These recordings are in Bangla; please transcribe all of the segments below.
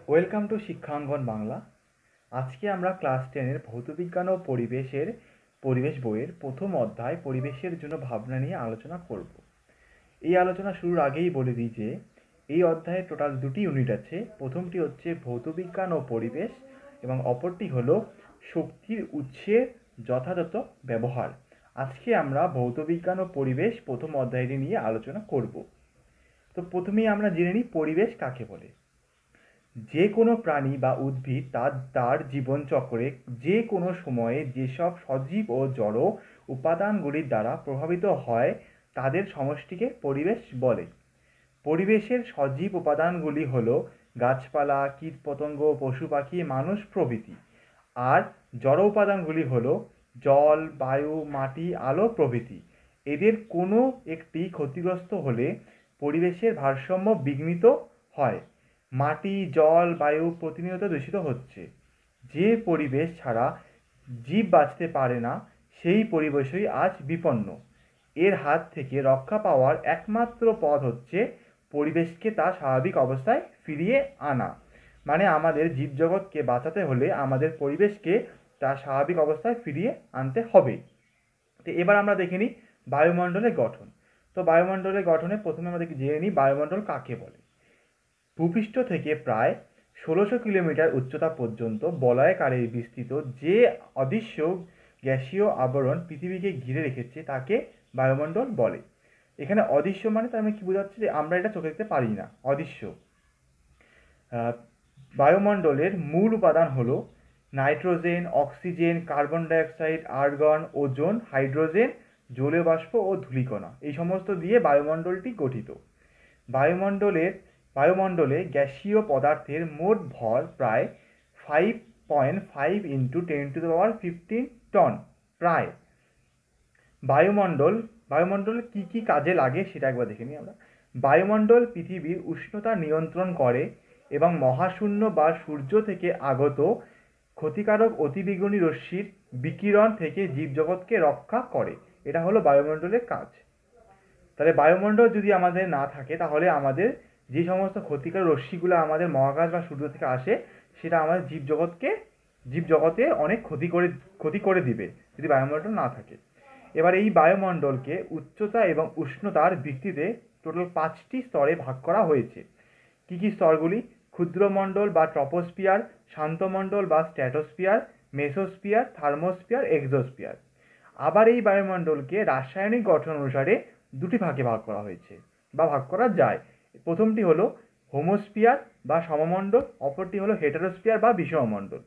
Welcome to শিক্ষাঙ্গন Bangla. আজকে আমরা ক্লাস 10-এর ভৌতবিজ্ঞান ও পরিবেশ বইয়ের প্রথম অধ্যায় পরিবেশের জন্য ভাবনা নিয়ে আলোচনা করব। এই আলোচনা শুরুর আগেই বলে দিই যে এই অধ্যায়ে টোটাল দুটি ইউনিট আছে। প্রথমটি হচ্ছে ভৌতবিজ্ঞান ও পরিবেশ এবং অপরটি হলো শক্তির উৎসের যথাযথ ব্যবহার। আজকে আমরা ভৌতবিজ্ঞান ও পরিবেশ প্রথম অধ্যায়টি নিয়ে আলোচনা করব। তো প্রথমেই আমরা জেনে নিই পরিবেশ কাকে বলে। যে কোনো প্রাণী বা উদ্ভিদ তার জীবনচক্রে যে কোনো সময়ে যেসব সজীব ও জড় উপাদানগুলির দ্বারা প্রভাবিত হয় তাদের সমষ্টিকে পরিবেশ বলে। পরিবেশের সজীব উপাদানগুলি হল গাছপালা, কীটপতঙ্গ, পশু পাখি, মানুষ প্রভৃতি। আর জড় উপাদানগুলি হল জল, বায়ু, মাটি, আলো প্রভৃতি। এদের কোনো একটি ক্ষতিগ্রস্ত হলে পরিবেশের ভারসাম্য বিঘ্নিত হয়। মাটি, জল, বায়ু প্রতিনিয়ত দূষিত হচ্ছে। যে পরিবেশ ছাড়া জীব বাঁচতে পারে না সেই পরিবেশই আজ বিপন্ন। এর হাত থেকে রক্ষা পাওয়ার একমাত্র পথ হচ্ছে পরিবেশকে তার স্বাভাবিক অবস্থায় ফিরিয়ে আনা। মানে আমাদের জীবজগৎকে বাঁচাতে হলে আমাদের পরিবেশকে তার স্বাভাবিক অবস্থায় ফিরিয়ে আনতে হবে। তো এবার আমরা দেখে নিই বায়ুমণ্ডলের গঠন। তো বায়ুমণ্ডলের গঠনে প্রথমে আমরা জেনে নিই বায়ুমণ্ডল কাকে বলে। ভূপৃষ্ঠ থেকে প্রায় ১৬০০ কিলোমিটার উচ্চতা পর্যন্ত বলয়াকারে বিস্তৃত যে অদৃশ্য গ্যাসীয় আবরণ পৃথিবীকে ঘিরে রেখেছে তাকে বায়ুমণ্ডল বলে। এখানে অদৃশ্য মানে তার মানে কি বোঝাচ্ছে, যে আমরা এটা চোখে দেখতে পারি না, অদৃশ্য। বায়ুমণ্ডলের মূল উপাদান হলো nitrogen, oxygen, carbon dioxide, argon, ozone, hydrogen, জলীয় বাষ্প ও ধূলিকণা। এই সমস্ত দিয়ে বায়ুমণ্ডলটি গঠিত। বায়ুমণ্ডলে গ্যাসীয় পদার্থের মোট ভর প্রায় 5.5 ইন্টু 10⁻15 টন প্রায়। বায়ুমণ্ডল কি কি কাজে লাগে সেটা একবার দেখে নিই আমরা। বায়ুমণ্ডল পৃথিবীর উষ্ণতা নিয়ন্ত্রণ করে এবং মহাশূন্য বা সূর্য থেকে আগত ক্ষতিকারক অতিবেগুনি রশ্মির বিকিরণ থেকে জীবজগৎকে রক্ষা করে। এটা হলো বায়ুমণ্ডলের কাজ। তাহলে বায়ুমণ্ডল যদি আমাদের না থাকে তাহলে আমাদের যে সমস্ত ক্ষতিকর রশ্মিগুলো আমাদের মহাকাশ বা সূর্য থেকে আসে সেটা আমাদের জীবজগতে অনেক ক্ষতি করে দিবে যদি বায়ুমণ্ডল না থাকে। এবার এই বায়ুমণ্ডলকে উচ্চতা এবং উষ্ণতার ভিত্তিতে টোটাল 5টি স্তরে ভাগ করা হয়েছে। কি কি স্তরগুলি? ক্ষুদ্রমণ্ডল বা ট্রপোস্ফিয়ার, শান্তমণ্ডল বা স্ট্র্যাটোস্ফিয়ার, মেসোস্ফিয়ার, থার্মোস্ফিয়ার, এক্সোস্ফিয়ার। আবার এই বায়ুমণ্ডলকে রাসায়নিক গঠন অনুসারে দুটি ভাগে ভাগ করা হয়েছে বা ভাগ করা যায়। প্রথমটি হলো হোমোস্ফিয়ার বা সমমণ্ডল, অপরটি হলো হেটারোস্ফিয়ার বা বিষমমণ্ডল।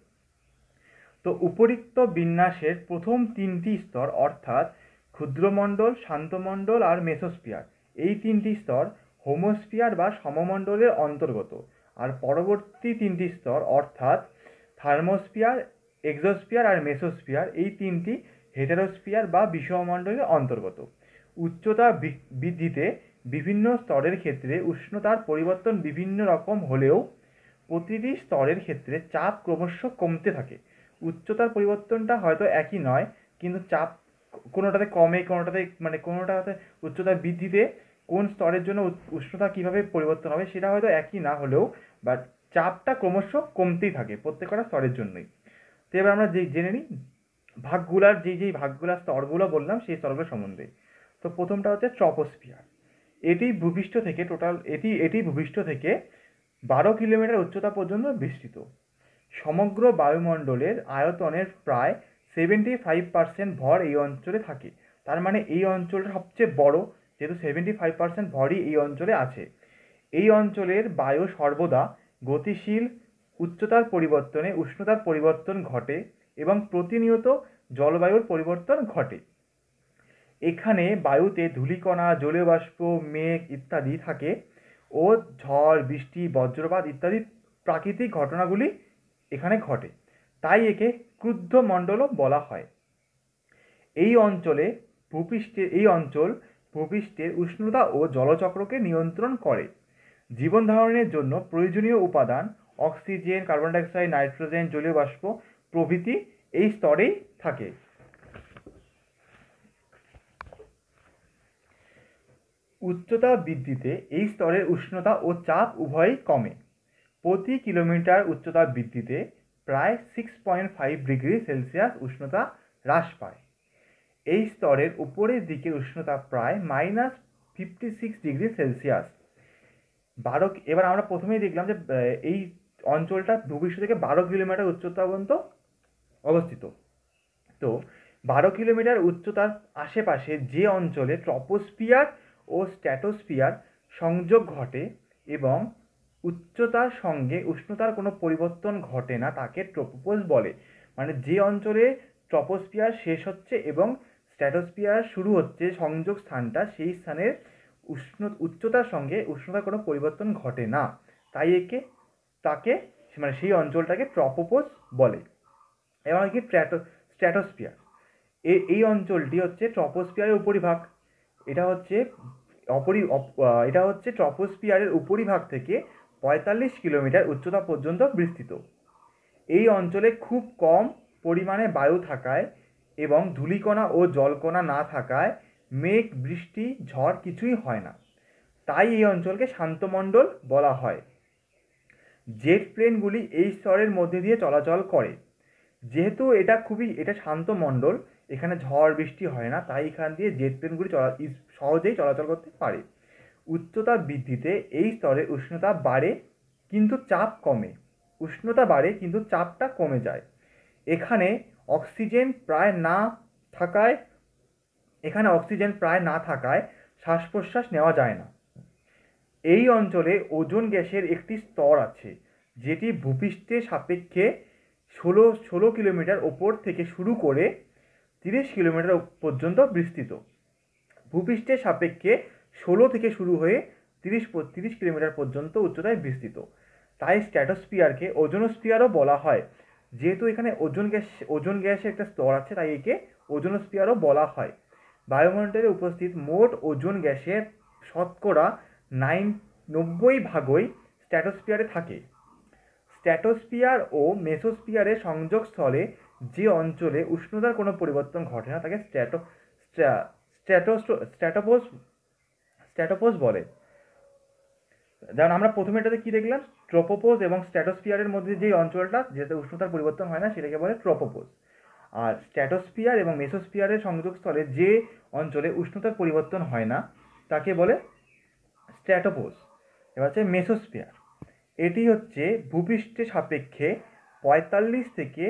তো উপরিক্ত বিন্যাসের প্রথম 3টি স্তর অর্থাৎ ক্ষুদ্রমণ্ডল, শান্তমণ্ডল আর মেসোস্ফিয়ার, এই 3টি স্তর হোমোস্ফিয়ার বা সমমণ্ডলের অন্তর্গত। আর পরবর্তী 3টি স্তর অর্থাৎ থার্মোস্ফিয়ার, এক্সোস্ফিয়ার আর মেসোস্ফিয়ার, এই 3টি হেটারোস্ফিয়ার বা বিষমমণ্ডলের অন্তর্গত। উচ্চতা বৃদ্ধিতে বিভিন্ন স্তরের ক্ষেত্রে উষ্ণতার পরিবর্তন বিভিন্ন রকম হলেও প্রতিটি স্তরের ক্ষেত্রে চাপ ক্রমশ কমতে থাকে। উচ্চতার পরিবর্তনটা হয়তো একই নয়, কিন্তু চাপ কোনোটাতে কমে, কোনোটাতে উচ্চতা বৃদ্ধিতে কোন স্তরের জন্য উষ্ণতা কিভাবে পরিবর্তন হবে সেটা হয়তো একই না হলেও বাট চাপটা ক্রমশ কমতেই থাকে প্রত্যেকটা স্তরের জন্যই। তো এবার আমরা জেনে নিই যেই ভাগগুলার স্তরগুলো বললাম সেই স্তরগুলো সম্বন্ধে। তো প্রথমটা হচ্ছে ট্রপোস্ফিয়ার। এটি ভূপৃষ্ঠ থেকে 12 কিলোমিটার উচ্চতা পর্যন্ত বিস্তৃত। সমগ্র বায়ুমণ্ডলের আয়তনের প্রায় 75% ভর এই অঞ্চলে থাকে। তার মানে এই অঞ্চলটা সবচেয়ে বড়, যেহেতু 75% ভরই এই অঞ্চলে আছে। এই অঞ্চলের বায়ু সর্বদা গতিশীল, উচ্চতার পরিবর্তনে উষ্ণতার পরিবর্তন ঘটে এবং প্রতিনিয়ত জলবায়ুর পরিবর্তন ঘটে। এখানে বায়ুতে ধূলিকণা, জলীয় বাষ্প, মেঘ ইত্যাদি থাকে ও ঝড়, বৃষ্টি, বজ্রপাত ইত্যাদি প্রাকৃতিক ঘটনাগুলি এখানে ঘটে। তাই একে ক্রুদ্ধ মণ্ডলও বলা হয়। এই অঞ্চল ভূপৃষ্ঠের উষ্ণতা ও জলচক্রকে নিয়ন্ত্রণ করে। জীবন ধারণের জন্য প্রয়োজনীয় উপাদান অক্সিজেন, কার্বন ডাইঅক্সাইড, নাইট্রোজেন, জলীয় বাষ্প প্রভৃতি এই স্তরেই থাকে। উচ্চতা বৃদ্ধিতে এই স্তরের উষ্ণতা ও চাপ উভয়ই কমে। প্রতি কিলোমিটার উচ্চতা বৃদ্ধিতে প্রায় 6.5 ডিগ্রি সেলসিয়াস উষ্ণতা হ্রাস পায়। এই স্তরের উপরের দিকের উষ্ণতা প্রায় -56 ডিগ্রি সেলসিয়াস। এবার আমরা প্রথমেই দেখলাম যে এই অঞ্চলটা ভূপৃষ্ঠ থেকে 12 কিলোমিটার উচ্চতা পর্যন্ত অবস্থিত। তো 12 কিলোমিটার উচ্চতার আশেপাশে যে অঞ্চলে ট্রপোস্ফিয়ার ও স্ট্র্যাটোস্ফিয়ার সংযোগ ঘটে এবং উচ্চতার সঙ্গে উষ্ণতার কোনো পরিবর্তন ঘটে না তাকে ট্রপোপোজ বলে। মানে যে অঞ্চলে ট্রপোস্ফিয়ার শেষ হচ্ছে এবং স্ট্র্যাটোস্ফিয়ার শুরু হচ্ছে সংযোগ স্থানটা, সেই স্থানের উচ্চতার সঙ্গে উষ্ণতার কোনো পরিবর্তন ঘটে না, তাই তাকে মানে সেই অঞ্চলটাকে ট্রপোপোজ বলে। এবং কি স্ট্র্যাটোস্ফিয়ার, এই অঞ্চলটি হচ্ছে ট্রপোস্ফিয়ারের উপরিভাগ। এটা হচ্ছে ট্রপোস্ফিয়ারের উপরিভাগ থেকে 45 কিলোমিটার উচ্চতা পর্যন্ত বিস্তৃত। এই অঞ্চলে খুব কম পরিমাণে বায়ু থাকায় এবং ধূলিকণা ও জলকণা না থাকায় মেঘ, বৃষ্টি, ঝড় কিছুই হয় না, তাই এই অঞ্চলকে শান্তমণ্ডল বলা হয়। জেট প্লেনগুলি এই স্তরের মধ্যে দিয়ে চলাচল করে। যেহেতু এটা শান্ত মণ্ডল, এখানে ঝড় বৃষ্টি হয় না, তাই এখান দিয়ে জেট প্লেনগুলি সহজেই চলাচল করতে পারে। উচ্চতা বৃদ্ধিতে এই স্তরের উষ্ণতা বাড়ে কিন্তু চাপ কমে। উষ্ণতা বাড়ে কিন্তু চাপটা কমে যায়। এখানে অক্সিজেন প্রায় না থাকায় শ্বাস প্রশ্বাস নেওয়া যায় না। এই অঞ্চলে ওজোন গ্যাসের একটি স্তর আছে, যেটি ভূপৃষ্ঠের সাপেক্ষে 16 কিলোমিটার ওপর থেকে শুরু করে 30 কিলোমিটার পর্যন্ত বিস্তৃত। ভূপৃষ্ঠের সাপেক্ষে 16 থেকে শুরু হয়ে 30 কিলোমিটার পর্যন্ত উচ্চতায় বিস্তৃত, তাই স্ট্র্যাটোস্ফিয়ারকে ওজোনোস্ফিয়ারও বলা হয়। যেহেতু এখানে ওজোন গ্যাসের একটা স্তর আছে, তাই একে ওজোনোস্ফিয়ারও বলা হয়। বায়ুমণ্ডলে উপস্থিত মোট ওজোন গ্যাসের শতকরা 90 ভাগই স্ট্র্যাটোস্ফিয়ারে থাকে। স্ট্র্যাটোস্ফিয়ার ও মেসোস্ফিয়ারের সংযোগস্থলে যে অঞ্চলে উষ্ণতার কোনো পরিবর্তন ঘটে না তাকে স্ট্র্যাটোপোজ বলে। যেমন আমরা প্রথমে এটাতে কি দেখলাম, ট্রপোপোজ এবং স্ট্র্যাটোস্ফিয়ারের মধ্যে যে অঞ্চলটা যেটা উষ্ণতার পরিবর্তন হয় না সেটাকে বলে ট্রপোপোজ। আর স্ট্র্যাটোস্ফিয়ার এবং মেসোস্ফিয়ারের সংযোগস্থলে যে অঞ্চলে উষ্ণতার পরিবর্তন হয় না তাকে বলে স্ট্র্যাটোপোজ। এবার হচ্ছে মেসোস্ফিয়ার। এটি হচ্ছে ভূপৃষ্ঠের সাপেক্ষে 45 থেকে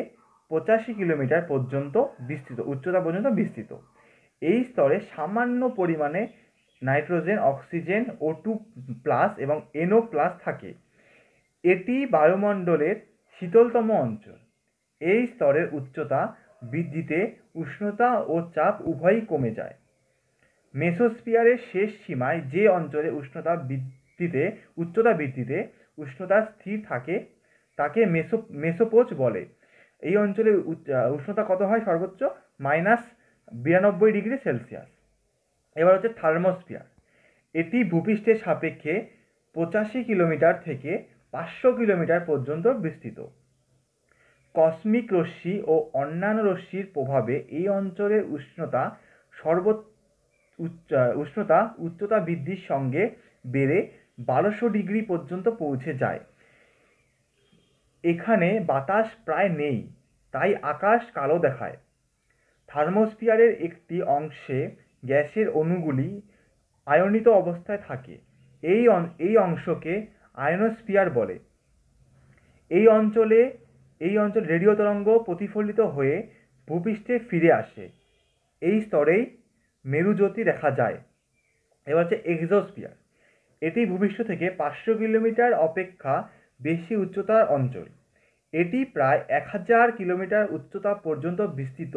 85 কিলোমিটার পর্যন্ত বিস্তৃত, উচ্চতা পর্যন্ত বিস্তৃত। এই স্তরে সামান্য পরিমাণে নাইট্রোজেন, অক্সিজেন, O2+ এবং NO+ থাকে। এটি বায়ুমণ্ডলের শীতলতম অঞ্চল। এই স্তরের উচ্চতা বৃদ্ধিতে উষ্ণতা ও চাপ উভয়ই কমে যায়। মেসোস্ফিয়ারের শেষ সীমায় যে অঞ্চলে উচ্চতা বৃদ্ধিতে উষ্ণতা স্থির থাকে তাকে মেসোপোজ বলে। এই অঞ্চলে উষ্ণতা কত হয়? সর্বোচ্চ -92 ডিগ্রি সেলসিয়াস। এবার হচ্ছে থার্মোস্ফিয়ার। এটি ভূপৃষ্ঠের সাপেক্ষে 85 কিলোমিটার থেকে 500 কিলোমিটার পর্যন্ত বিস্তৃত। কসমিক রশ্মি ও অন্যান্য রশ্মির প্রভাবে এই অঞ্চলের উচ্চতা বৃদ্ধির সঙ্গে বেড়ে 1200 ডিগ্রি পর্যন্ত পৌঁছে যায়। এখানে বাতাস প্রায় নেই, তাই আকাশ কালো দেখায়। থার্মোস্ফিয়ারের একটি অংশে গ্যাসের অণুগুলি আয়নিত অবস্থায় থাকে। এই অংশকে আয়নোস্ফিয়ার বলে। এই অঞ্চলে রেডিও তরঙ্গ প্রতিফলিত হয়ে ভূপৃষ্ঠে ফিরে আসে। এই স্তরেই মেরুজ্যোতি দেখা যায়। এবার হচ্ছে এক্সোস্ফিয়ার। এটি ভূপৃষ্ঠ থেকে 500 কিলোমিটার অপেক্ষা বেশি উচ্চতার অঞ্চল। এটি প্রায় 1000 কিলোমিটার উচ্চতা পর্যন্ত বিস্তৃত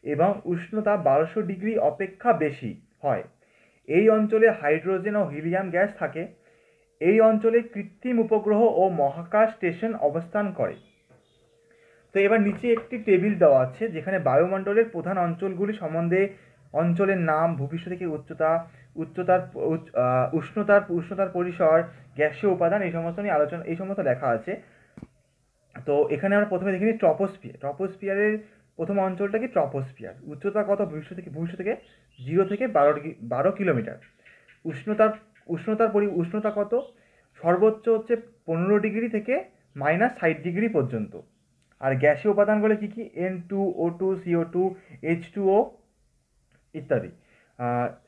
এবং উষ্ণতা 1200 ডিগ্রি অপেক্ষা বেশি হয়। এই অঞ্চলে হাইড্রোজেন ও হিলিয়াম গ্যাস থাকে। এই অঞ্চলে কৃত্রিম উপগ্রহ ও মহাকাশ স্টেশন অবস্থান করে। তো এবার নিচে একটি টেবিল দেওয়া আছে যেখানে বায়ুমণ্ডলের প্রধান অঞ্চলগুলি সম্বন্ধে, অঞ্চলের নাম, ভূপৃষ্ঠ থেকে উষ্ণতার পরিসর, গ্যাসীয় উপাদান, এই সমস্ত লেখা আছে। তো এখানে আমরা প্রথমে দেখে নিই ট্রপোস্ফিয়ারের প্রথম অঞ্চলটা কি? ট্রপোস্ফিয়ার। উচ্চতা কত ভূপৃষ্ঠ থেকে? 0 থেকে 12 কিলোমিটার। উষ্ণতা কত? সর্বোচ্চ হচ্ছে 15 ডিগ্রি থেকে -60 ডিগ্রি পর্যন্ত। আর গ্যাসীয় উপাদানগুলো কী কী? N2O2, CO2, H2O ইত্যাদি।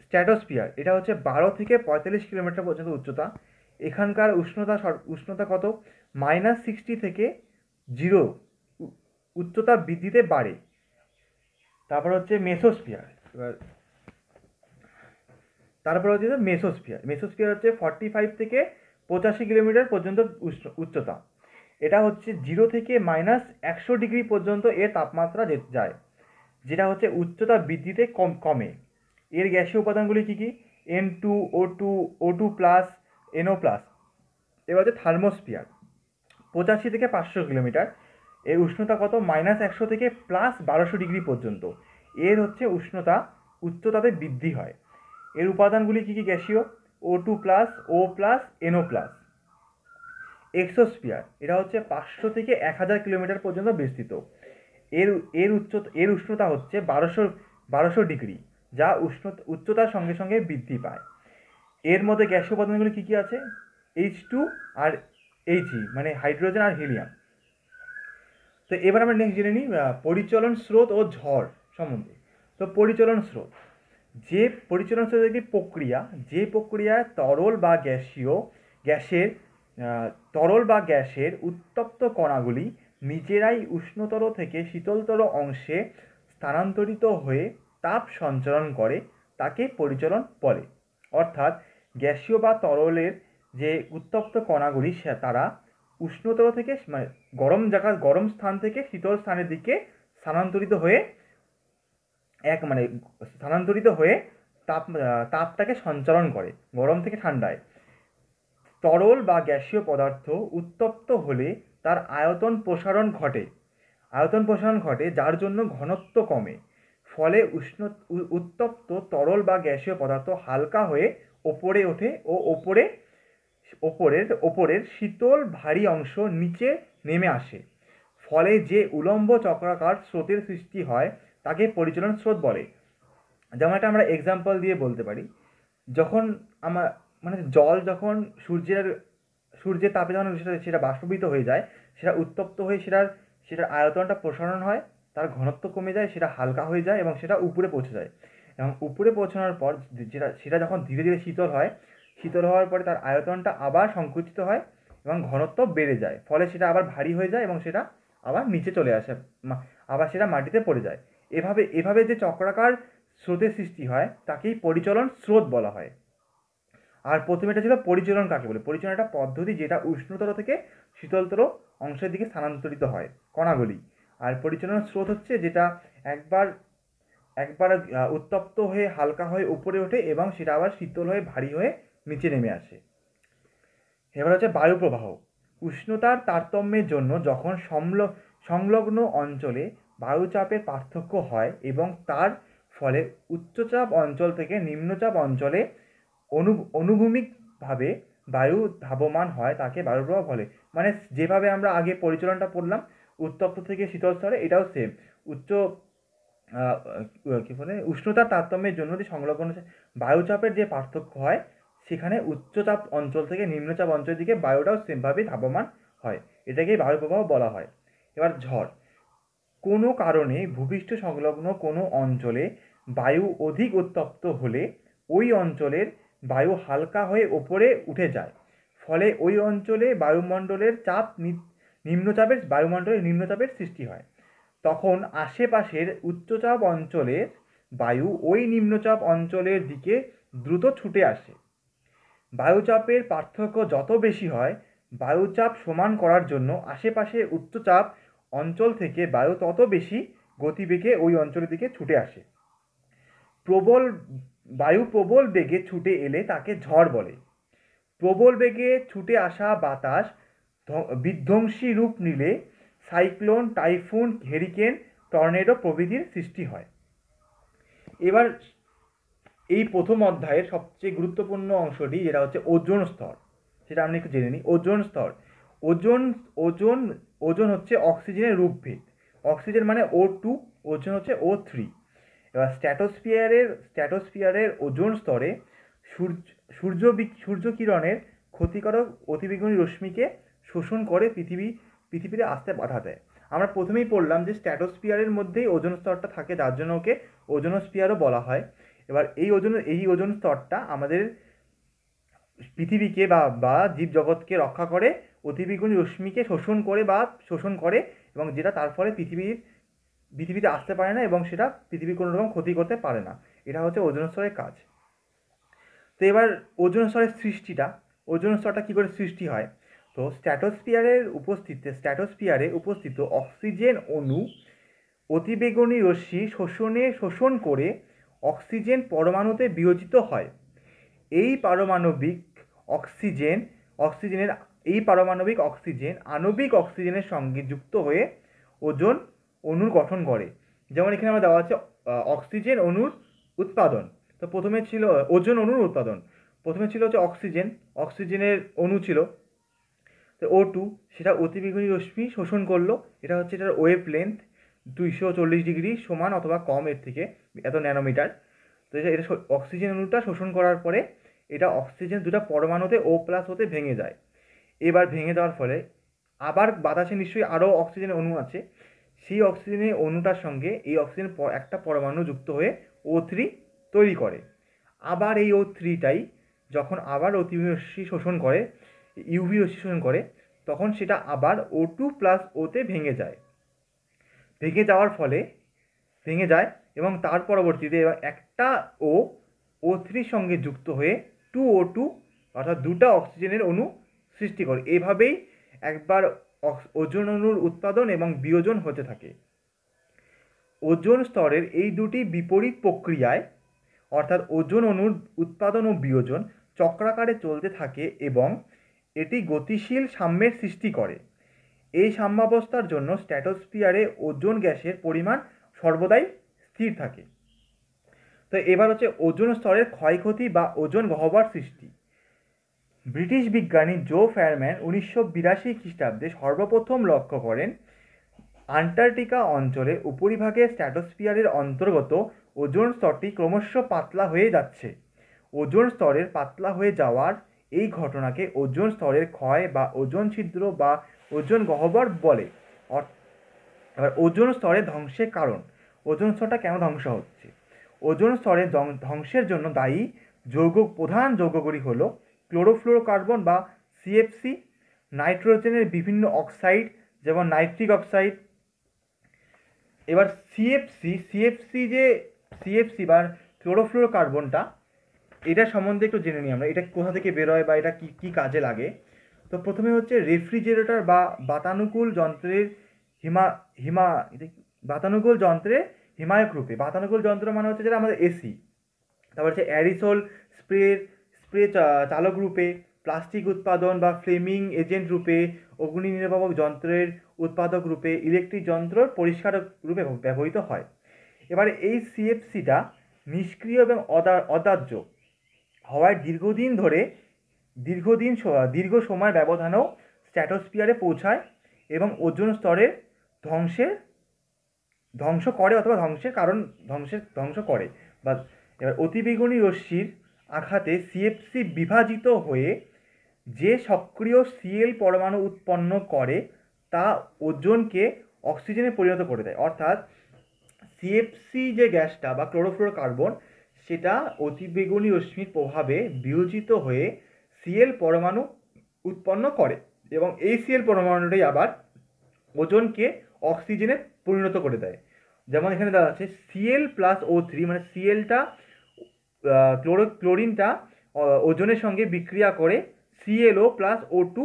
স্ট্র্যাটোস্ফিয়ার, এটা হচ্ছে 12 থেকে 45 কিলোমিটার পর্যন্ত উচ্চতা। এখানকার উষ্ণতা কত? -60 থেকে 0 উচ্চতা বৃদ্ধিতে বাড়ে। তারপর হচ্ছে মেসোস্ফিয়ার। মেসোস্ফিয়ার হচ্ছে 45 থেকে 85 কিলোমিটার পর্যন্ত উচ্চতা। এটা হচ্ছে 0 থেকে -100 ডিগ্রি পর্যন্ত এর তাপমাত্রা যায়, যেটা হচ্ছে উচ্চতা বৃদ্ধিতে কমে। এর গ্যাসীয় উপাদানগুলি কী কী? N2O2, O2+, NO+। এবার হচ্ছে থার্মোস্ফিয়ার, 85 থেকে 500 কিলোমিটার। এর উষ্ণতা কত? -100 থেকে +1200 ডিগ্রি পর্যন্ত। এর হচ্ছে উচ্চতাতে বৃদ্ধি হয়। এর উপাদানগুলি কী কী গ্যাসীয়? O2+, O+, NO+। এক্সোস্ফিয়ার, এটা হচ্ছে 500 থেকে 1000 কিলোমিটার পর্যন্ত বিস্তৃত। এর উষ্ণতা হচ্ছে 1200 ডিগ্রি, যা উচ্চতার সঙ্গে সঙ্গে বৃদ্ধি পায়। এর মধ্যে গ্যাসীয় উপাদানগুলি কী কী আছে? H2 আর He, মানে হাইড্রোজেন আর হিলিয়াম। তো এবার আমরা নেক্সট জেনে নিই পরিচলন স্রোত ও ঝড় সম্বন্ধে। তো পরিচলন স্রোত একটি প্রক্রিয়া, যে প্রক্রিয়ায় তরল বা গ্যাসের উত্তপ্ত কণাগুলি নিজেরাই উষ্ণতর থেকে শীতলতর অংশে স্থানান্তরিত হয়ে তাপ সঞ্চারণ করে, তাকে পরিচলন বলে। অর্থাৎ গ্যাসীয় বা তরলের যে উত্তপ্ত কণাগুলি তারা উষ্ণতর থেকে মানে গরম স্থান থেকে শীতল স্থানের দিকে স্থানান্তরিত হয়ে তাপটাকে সঞ্চালন করে গরম থেকে ঠান্ডায়। তরল বা গ্যাসীয় পদার্থ উত্তপ্ত হলে তার আয়তন প্রসারণ ঘটে, যার জন্য ঘনত্ব কমে। ফলে উত্তপ্ত তরল বা গ্যাসীয় পদার্থ হালকা হয়ে ওপরে ওঠে ও ওপরের শীতল ভারী অংশ নিচে নেমে আসে। ফলে যে উলম্ব চক্রাকার স্রোতের সৃষ্টি হয় তাকে পরিচলন স্রোত বলে। যেমন একটা আমরা এক্সাম্পল দিয়ে বলতে পারি, যখন জল যখন সূর্যের তাপে যখন সেটা বাষ্পীভূত হয়ে যায়, সেটা উত্তপ্ত হয়ে সেটার আয়তনটা প্রসারণ হয়, তার ঘনত্ব কমে যায়, সেটা হালকা হয়ে যায় এবং সেটা উপরে পৌঁছে যায়। এবং উপরে পৌঁছানোর পর সেটা যখন ধীরে ধীরে শীতল হওয়ার পরে তার আয়তনটা আবার সংকুচিত হয় এবং ঘনত্ব বেড়ে যায়। ফলে সেটা আবার ভারী হয়ে যায় এবং সেটা আবার নিচে চলে আসে, আবার সেটা মাটিতে পড়ে যায়। এভাবে যে চক্রাকার স্রোতের সৃষ্টি হয় তাকেই পরিচলন স্রোত বলা হয়। আর প্রথমে এটা ছিল পরিচলন কাকে বলে? পরিচলন একটা পদ্ধতি যেটা উষ্ণতর থেকে শীতলতর অংশের দিকে স্থানান্তরিত হয় কণাগুলি। আর পরিচলন স্রোত হচ্ছে যেটা একবার উত্তপ্ত হয়ে হালকা হয়ে উপরে ওঠে এবং সেটা আবার শীতল হয়ে ভারী হয়ে নিচে নেমে আসে। এবার হচ্ছে বায়ু প্রবাহ। উষ্ণতার তারতম্যের জন্য যখন সংলগ্ন অঞ্চলে বায়ুচাপের পার্থক্য হয় এবং তার ফলে উচ্চচাপ অঞ্চল থেকে নিম্নচাপ অঞ্চলে অনুভূমিকভাবে বায়ু ধাবমান হয়, তাকে বায়ুপ্রবাহ বলে। মানে যেভাবে আমরা আগে পরিচলনটা পড়লাম উত্তপ্ত থেকে শীতল স্তরে, এটাও সেম। উষ্ণতার তারতম্যের জন্য যে সংলগ্ন বায়ুচাপের যে পার্থক্য হয়, সেখানে উচ্চচাপ অঞ্চল থেকে নিম্নচাপ অঞ্চলের দিকে বায়ুটাও সেমভাবে ধাবমান হয়, এটাকেই বায়ুপ্রবাহ বলা হয়। এবার ঝড়। কোনো কারণে ভূপৃষ্ঠ সংলগ্ন কোনো অঞ্চলে বায়ু অধিক উত্তপ্ত হলে ওই অঞ্চলের বায়ু হালকা হয়ে ওপরে উঠে যায়। ফলে ওই অঞ্চলে বায়ুমণ্ডলের নিম্নচাপের সৃষ্টি হয়। তখন আশেপাশের উচ্চচাপ অঞ্চলের বায়ু ওই নিম্নচাপ অঞ্চলের দিকে দ্রুত ছুটে আসে। বায়ুচাপের পার্থক্য যত বেশি হয়, বায়ুচাপ সমান করার জন্য আশেপাশের উচ্চচাপ অঞ্চল থেকে বায়ু তত বেশি গতিবেগে ওই অঞ্চলের দিকে ছুটে আসে। বায়ু প্রবল বেগে ছুটে এলে তাকে ঝড় বলে। প্রবল বেগে ছুটে আসা বাতাস বিধ্বংসী রূপ নিলে সাইক্লোন, টাইফুন, হেরিকেন, টর্নেডো প্রভৃতির সৃষ্টি হয়। এবার এই প্রথম অধ্যায়ের সবচেয়ে গুরুত্বপূর্ণ অংশটি যেটা হচ্ছে ওজোন স্তর, সেটা আমরা একটু জেনে নিই। ওজোন স্তর। ওজোন হচ্ছে অক্সিজেনের রূপভেদ। অক্সিজেন মানে O2, ওজোন হচ্ছে O3। এবার স্ট্র্যাটোস্ফিয়ারের ওজোন স্তরে সূর্যকিরণের ক্ষতিকারক অতিবেগুনি রশ্মিকে শোষণ করে পৃথিবীতে আসতে বাধা দেয়। আমরা প্রথমেই পড়লাম যে স্ট্র্যাটোস্ফিয়ারের মধ্যেই ওজোন স্তরটা থাকে, যার জন্য ওকে ওজোনোস্ফিয়ারও বলা হয়। এবার এই ওজোন স্তরটা আমাদের পৃথিবীকে বা জীবজগৎকে রক্ষা করে, অতিবেগুনি রশ্মিকে শোষণ করে এবং যেটা তার ফলে পৃথিবীতে আসতে পারে না এবং সেটা পৃথিবীর কোনো রকম ক্ষতি করতে পারে না। এটা হচ্ছে ওজোন স্তরের কাজ। তো এবার ওজোন স্তরটা কী করে সৃষ্টি হয়? তো স্ট্র্যাটোস্ফিয়ারে উপস্থিত অক্সিজেন অণু অতিবেগুনি রশ্মি শোষণ করে অক্সিজেন পরমাণুতে বিয়োজিত হয়। এই পারমাণবিক অক্সিজেন আণবিক অক্সিজেনের সঙ্গে যুক্ত হয়ে ওজোন অণুর গঠন করে। যেমন এখানে আমরা দেওয়া আছে অক্সিজেন অণুর উৎপাদন। তো প্রথমে ছিল ওজোন অণুর উৎপাদন। প্রথমে ছিল হচ্ছে অক্সিজেনের অণু ছিল, তো O2, সেটা অতিবেগুনি রশ্মি শোষণ করলো। এটা হচ্ছে এটার ওয়েভ লেন্থ 240 ডিগ্রি সমান অথবা কম এর থেকে, এত ন্যানোমিটার। তো এটা অক্সিজেন অণুটা শোষণ করার পরে এটা অক্সিজেন দুটো পরমাণুতে O+ হতে ভেঙে যায়। এবার ভেঙে যাওয়ার ফলে আবার বাতাসে নিশ্চয়ই আরও অক্সিজেনের অণু আছে, সেই অক্সিজেনের অণুটার সঙ্গে এই অক্সিজেন একটা পরমাণু যুক্ত হয়ে O3 তৈরি করে। আবার এই O3টাই যখন আবার অতিবেগুনি রশ্মি শোষণ করে, ইউভি রশ্মি শোষণ করে, তখন সেটা আবার O2+O তে ভেঙে যায় এবং তার পরবর্তীতে একটা O3 সঙ্গে যুক্ত হয়ে 2O2 অর্থাৎ দুটা অক্সিজেনের অণু সৃষ্টি করে। এভাবেই একবার ওজোন অণুর উৎপাদন এবং বিয়োজন হতে থাকে। ওজোন স্তরের এই দুটি বিপরীত প্রক্রিয়ায় অর্থাৎ ওজোন অণুর উৎপাদন ও বিয়োজন চক্রাকারে চলতে থাকে এবং এটি গতিশীল সাম্যের সৃষ্টি করে। এই সাম্যাবস্থার জন্য স্ট্র্যাটোস্ফিয়ারে ওজোন গ্যাসের পরিমাণ সর্বদাই স্থির থাকে। তো এবার হচ্ছে ওজোন স্তরের ক্ষয়ক্ষতি বা ওজোন গহ্বর সৃষ্টি। ব্রিটিশ বিজ্ঞানী জো ফ্যারম্যান 1982 খ্রিস্টাব্দে সর্বপ্রথম লক্ষ্য করেন আন্টার্কটিকা অঞ্চলের উপরিভাগে স্ট্র্যাটোস্ফিয়ারের অন্তর্গত ওজোন স্তরটি ক্রমশ পাতলা হয়ে যাচ্ছে। ওজোন স্তরের পাতলা হয়ে যাওয়ার এই ঘটনাকে ওজোন স্তরের ক্ষয় বা ওজোন ছিদ্র বা ওজোন গহ্বর বলে। এবার ওজোন স্তরের ধ্বংসের কারণ, ওজোন স্তরটা কেন ধ্বংস হচ্ছে? ওজোন স্তরের ধ্বংসের জন্য দায়ী প্রধান যৌগগুলি হলো ক্লোরোফ্লোরোকার্বন বা CFC, নাইট্রোজেনের বিভিন্ন অক্সাইড যেমন নাইট্রিক অক্সাইড। এবার CFC বা ক্লোরোফ্লোরোকার্বনটা, এটা সম্বন্ধে একটু জেনে নিই আমরা, এটা কোথা থেকে বেরোয় বা এটা কি কাজে লাগে। তো প্রথমে হচ্ছে রেফ্রিজারেটর বা বাতানুকূল যন্ত্রের হিমায়ক রূপে। বাতানুকূল যন্ত্র মানে হচ্ছে যেটা আমাদের AC। তারপর হচ্ছে অ্যারিসোল স্প্রে চালক রূপে, প্লাস্টিক উৎপাদন বা ফ্লেমিং এজেন্ট রূপে, অগ্নি নির্বাপক যন্ত্রের উৎপাদক রূপে, ইলেকট্রিক যন্ত্র পরিষ্কারক রূপে ব্যবহৃত হয়। এবার এই CFCটা নিষ্ক্রিয় এবং অদাহ্য হওয়ায় দীর্ঘ সময় ব্যবধানেও স্ট্র্যাটোস্ফিয়ারে পৌঁছায় এবং ওজোন স্তরের ধ্বংস করে। বা এবার অতিবেগুনি রশ্মির আঘাতে CFC বিভাজিত হয়ে যে সক্রিয় Cl পরমাণু উৎপন্ন করে তা ওজোনকে অক্সিজেনে পরিণত করে দেয়। অর্থাৎ CFC যে গ্যাসটা বা ক্লোরোফ্লোরোকার্বন, সেটা অতিবেগুনি রশ্মির প্রভাবে বিয়োজিত হয়ে Cl পরমাণু উৎপন্ন করে এবং এই Cl পরমাণুটাই আবার ওজোনকে অক্সিজেনে পরিণত করে দেয়। যেমন এখানে দেওয়া আছে Cl+O3, মানে Clটা ক্লোরিনটা ওজনের সঙ্গে বিক্রিয়া করে ClO+O2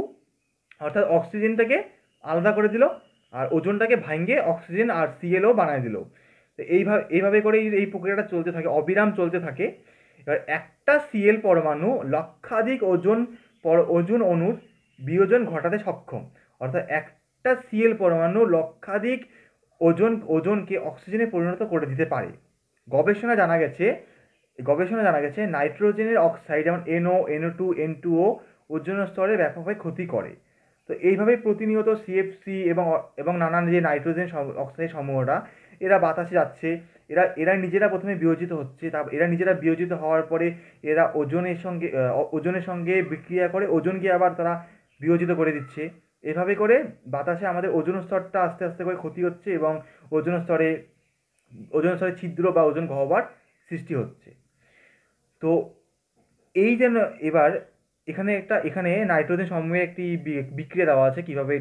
অর্থাৎ অক্সিজেনটাকে আলাদা করে দিল আর ওজনটাকে ভাঙে অক্সিজেন আর ClO বানায় দিল। তো এইভাবে করে এই প্রক্রিয়াটা চলতে থাকে, অবিরাম চলতে থাকে। এবার একটা Cl পরমাণু লক্ষাধিক ওজোন অণুর বিয়োজন ঘটাতে সক্ষম। অর্থাৎ একটা Cl পরমাণু লক্ষাধিক ওজনকে অক্সিজেনে পরিণত করে দিতে পারে। গবেষণায় জানা গেছে নাইট্রোজেনের অক্সাইড যেমন NO, NO2, N2O ওজোন স্তরে ব্যাপকভাবে ক্ষতি করে। তো এইভাবে প্রতিনিয়ত CFC এবং নানান যে নাইট্রোজেন অক্সাইড সমূহটা এরা বাতাসে যাচ্ছে এরা নিজেরা প্রথমে বিয়োজিত হচ্ছে, তারপর এরা নিজেরা বিয়োজিত হওয়ার পরে এরা ওজনের সঙ্গে বিক্রিয়া করে ওজনকে আবার তারা বিয়োজিত করে দিচ্ছে। এভাবে করে বাতাসে আমাদের ওজোন স্তরটা আস্তে আস্তে করে ক্ষতি হচ্ছে এবং ওজোন স্তরে ছিদ্র বা ওজোন গহ্বর সৃষ্টি হচ্ছে। তো এই যে এবার এখানে নাইট্রোজেন সমূহে একটি বিক্রিয়া দেওয়া আছে কিভাবে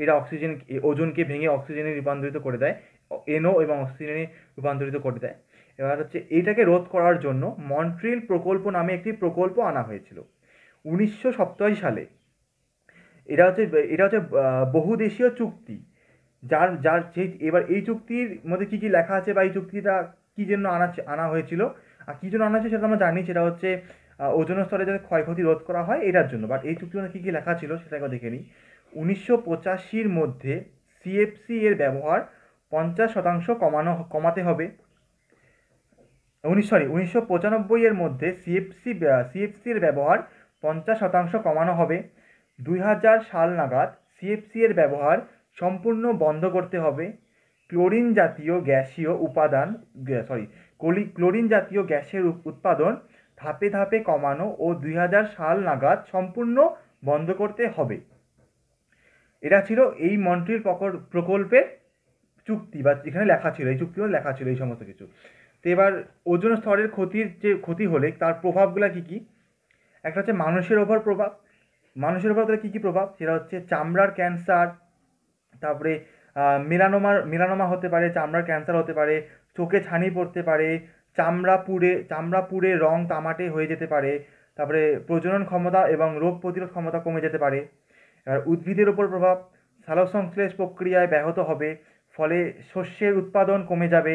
এটা ওজনকে ভেঙে অক্সিজেনে রূপান্তরিত করে দেয়, NO এবং অক্সিজেনে রূপান্তরিত করে দেয়। এবার হচ্ছে এইটাকে রোধ করার জন্য মন্ট্রিল প্রকল্প নামে একটি প্রকল্প আনা হয়েছিল 1987 সালে। এটা হচ্ছে বহুদেশীয় চুক্তি, এবার এই চুক্তির মধ্যে কী কী লেখা আছে বা এই চুক্তিটা কী জন্য আনা হয়েছিল আর কী জন্য আনা হয়েছে সেটা আমরা জানি। সেটা হচ্ছে ওজোন স্তরে যাতে ক্ষয়ক্ষতি রোধ করা হয় এটার জন্য। বাট এই চুক্তির মধ্যে কী কী লেখা ছিল সেটাকে দেখে নিই। 1985 মধ্যে CFC এর ব্যবহার 50% কমাতে হবে। 1995 এর মধ্যে CFC এর ব্যবহার 50% কমানো হবে। 2000 সাল নাগাদ CFC এর ব্যবহার সম্পূর্ণ বন্ধ করতে হবে। ক্লোরিন জাতীয় গ্যাসের উৎপাদন ধাপে ধাপে কমানো ও 2000 সাল নাগাদ সম্পূর্ণ বন্ধ করতে হবে। এটা ছিল এই মন্ট্রিল প্রকল্পের চুক্তি, বা এখানে লেখা ছিল, এই চুক্তিও লেখা ছিল এই সমস্ত কিছু। তো এবার ওজোন স্তরের ক্ষতি হলে তার প্রভাবগুলো কী কী? একটা হচ্ছে মানুষের ওপর তাহলে কী কী প্রভাব? সেটা হচ্ছে চামড়ার ক্যান্সার, তারপরে মেলানোমা হতে পারে, চামড়ার ক্যান্সার হতে পারে, চোখে ছানি পড়তে পারে, চামড়া পুড়ে রং তামাটে হয়ে যেতে পারে, তারপরে প্রজনন ক্ষমতা এবং রোগ প্রতিরোধ ক্ষমতা কমে যেতে পারে। আর উদ্ভিদের ওপর প্রভাব, সালোকসংশ্লেষ প্রক্রিয়ায় ব্যাহত হবে, ফলে শস্যের উৎপাদন কমে যাবে,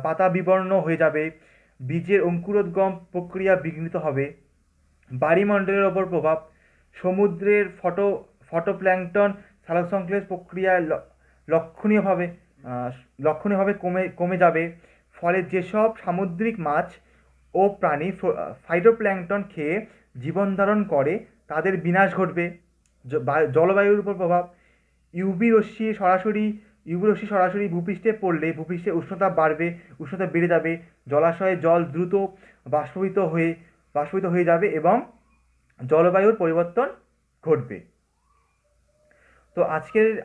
পাতা বিবর্ণ হয়ে যাবে, বীজের অঙ্কুরোদ্গম প্রক্রিয়া বিঘ্নিত হবে। বায়ুমণ্ডলের ওপর প্রভাব, সমুদ্রের ফটোপ্ল্যাঙ্কটন সালোকসংশ্লেষ প্রক্রিয়ায় লক্ষণীয়ভাবে কমে যাবে, ফলে যেসব সামুদ্রিক মাছ ও প্রাণী ফাইটোপ্ল্যাঙ্কটন খেয়ে জীবন ধারণ করে তাদের বিনাশ ঘটবে। জলবায়ুর উপর প্রভাব, ইউভি রশ্মি সরাসরি ভূপৃষ্ঠে পড়লে ভূপৃষ্ঠের উষ্ণতা বেড়ে যাবে, জলাশয়ে জল দ্রুত বাষ্পীভূত হয়ে যাবে এবং জলবায়ুর পরিবর্তন ঘটবে। তো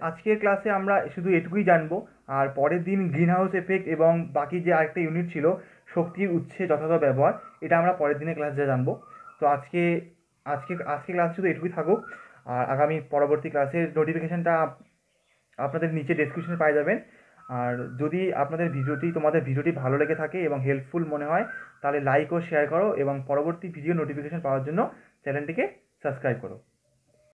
আজকের ক্লাসে আমরা শুধু এটুকুই জানবো, আর পরের দিন গ্রিনহাউস এফেক্ট এবং বাকি যে আরেকটা ইউনিট ছিল শক্তির উৎসে যথাযথ ব্যবহার, এটা আমরা পরের দিনের ক্লাসে জানবো। তো আজকে ক্লাস শুধু এটুকুই থাকুক, আর পরবর্তী ক্লাসের নোটিফিকেশানটা আপনাদের নিচে ডেসক্রিপশনে পেয়ে যাবেন। আর যদি তোমাদের ভিডিওটি ভালো লেগে থাকে এবং হেল্পফুল মনে হয় তাহলে লাইক ও শেয়ার করো এবং পরবর্তী ভিডিও নোটিফিকেশান পাওয়ার জন্য চ্যানেলটিকে সাবস্ক্রাইব করো।